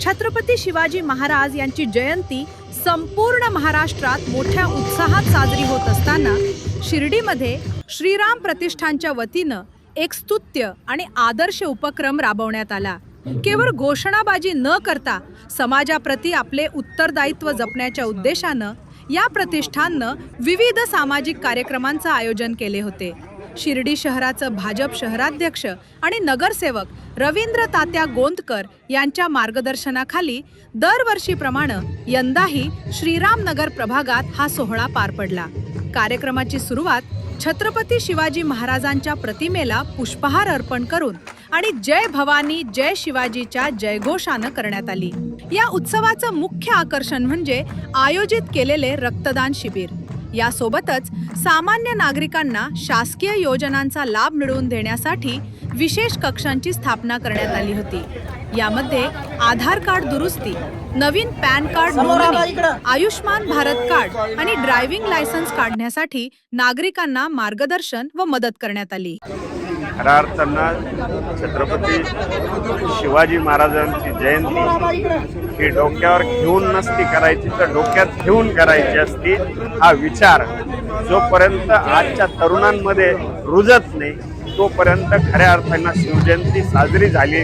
छत्रपती शिवाजी महाराज यांची जयंती संपूर्ण महाराष्ट्रात मोठ्या उत्साहात साजरी होत असताना शिर्डीमध्ये श्रीराम प्रतिष्ठानच्या वतीनं एक स्तुत्य आणि आदर्श उपक्रम राबवण्यात आला। केवळ घोषणाबाजी न करता समाजाप्रती आपले उत्तरदायित्व जपण्याच्या उद्देशानं या प्रतिष्ठाननं विविध सामाजिक कार्यक्रमांचं आयोजन केले होते। शिर्डी शहराचं भाजप शहराध्यक्ष आणि नगरसेवक रवींद्र तात्या गोंदकर यांच्या मार्गदर्शनाखाली दरवर्षीप्रमाणे यंदाही श्रीराम नगर प्रभागात हा सोहळा पार पडला। कार्यक्रमाची सुरुवात छत्रपती शिवाजी महाराजांच्या प्रतिमेला पुष्पहार अर्पण करून आणि जय भवानी जय शिवाजीच्या जयघोषानं करण्यात आली। या उत्सवाचं मुख्य आकर्षण म्हणजे आयोजित केलेले रक्तदान शिबिर। यासोबतच सामान्य नागरिकांना शासकीय योजनांचा लाभ मिळवून देण्यासाठी विशेष कक्षांची स्थापना करण्यात आली होती। यामध्ये आधार कार्ड दुरुस्ती, नवीन पॅन कार्ड नोंदणी, आयुष्मान भारत कार्ड आणि ड्रायव्हिंग लायसन्स काढण्यासाठी नागरिकांना मार्गदर्शन व मदत करण्यात आली। खऱ्या अर्थानं छत्रपती शिवाजी महाराजांची जयंती ही डोक्यावर घेऊन नसती करायची तर डोक्यात घेऊन करायची असती। हा विचार जोपर्यंत आजच्या तरुणांमध्ये रुजत नाही तोपर्यंत खऱ्या अर्थानं शिवजयंती साजरी झाली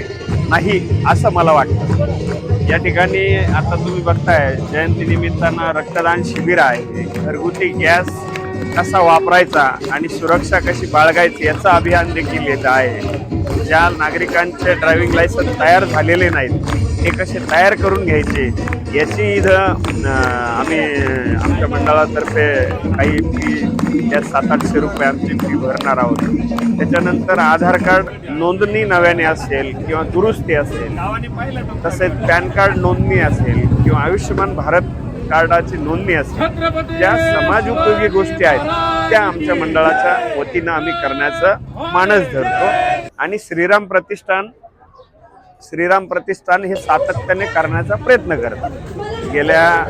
नाही असं मला वाटतं। या ठिकाणी आता तुम्ही बघताय जयंती निमित्तानं रक्तदान शिबिर आहे, घरगुती गॅस कसा वापरायचा आणि सुरक्षा कशी बाळगायची याचं अभियान देखील येत आहे। ज्या नागरिकांचे ड्रायव्हिंग लायसन्स तयार झालेले नाहीत ते कसे तयार करून घ्यायचे याची इथं आम्ही आमच्या मंडळातर्फे काही फी या 700-800 रुपये आमची फी भरणार आहोत। त्याच्यानंतर आधार कार्ड नोंदणी नव्याने असेल किंवा दुरुस्ती असेल, तसेच पॅन कार्ड नोंदणी असेल किंवा आयुष्यमान भारत कार्डाची नोंदणी असेल, ज्या समाजोपयोगी गोष्टी आहेत त्या आमच्या मंडळाच्या वतीनं आम्ही करण्याचं मानस धरतो आणि श्रीराम प्रतिष्ठान हे सातत्याने करण्याचा प्रयत्न करतात। गेल्या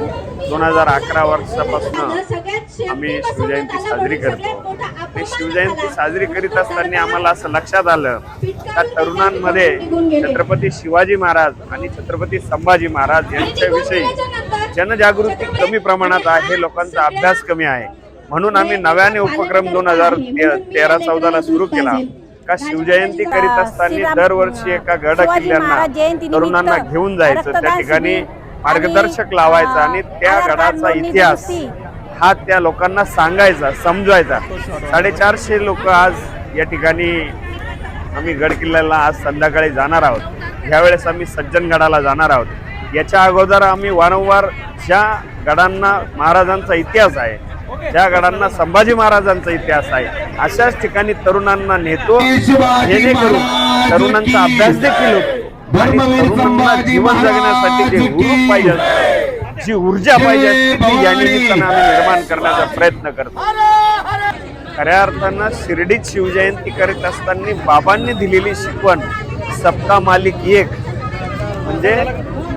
2011 वर्षापासून आम्ही शिवजयंती साजरी करतो आणि शिवजयंती साजरी करीत असताना आम्हाला असं लक्षात आलं त्या तरुणांमध्ये छत्रपती शिवाजी महाराज आणि छत्रपती संभाजी महाराज यांच्याविषयी जनजागृती कमी प्रमाणात आहे, लोकांचा अभ्यास कमी आहे। म्हणून आम्ही नव्याने उपक्रम 2013-14 सुरू केला का शिवजयंती करीत असताना दरवर्षी एका गड किल्ल्यांना तरुणांना घेऊन जायचं, त्या ठिकाणी मार्गदर्शक लावायचा आणि त्या गडाचा इतिहास हा त्या लोकांना सांगायचा, समजवायचा। 450 लोक आज या ठिकाणी आम्ही गड किल्ल्याला आज संध्याकाळी जाणार आहोत। यावेळेस आम्ही सज्जनगडाला जाणार आहोत। याच्या अगोदर आम्ही वारंवार ज्या गडांना महाराजांचा इतिहास आहे, ज्या गडांना संभाजी महाराजांचा इतिहास आहे, अशाच ठिकाणी तरुणांना नेतो, जेणेकरून तरुणांचा अभ्यास देखील होतो आणि तरुणांना जीवन जगण्यासाठी जे हुरूप पाहिजे, जी ऊर्जा पाहिजे ती या निमित्तानं आम्ही निर्माण करण्याचा प्रयत्न करतो। खऱ्या अर्थानं शिर्डीत शिवजयंती करीत असताना बाबांनी दिलेली शिकवण सबका मालिक एक म्हणजे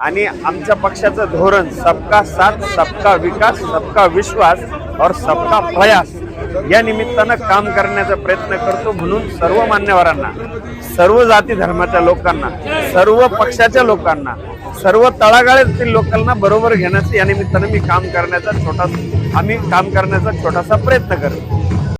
आणि आमच्या पक्षाचं धोरण सबका साथ, सबका विकास, सबका विश्वास और सबका प्रयास या निमित्तानं काम करण्याचा प्रयत्न करतो। म्हणून सर्व मान्यवरांना, सर्व जाती धर्माच्या लोकांना, सर्व पक्षाच्या लोकांना, सर्व तळागाळातील लोकांना बरोबर घेण्याचं या निमित्तानं आम्ही काम करण्याचा छोटासा प्रयत्न करतो।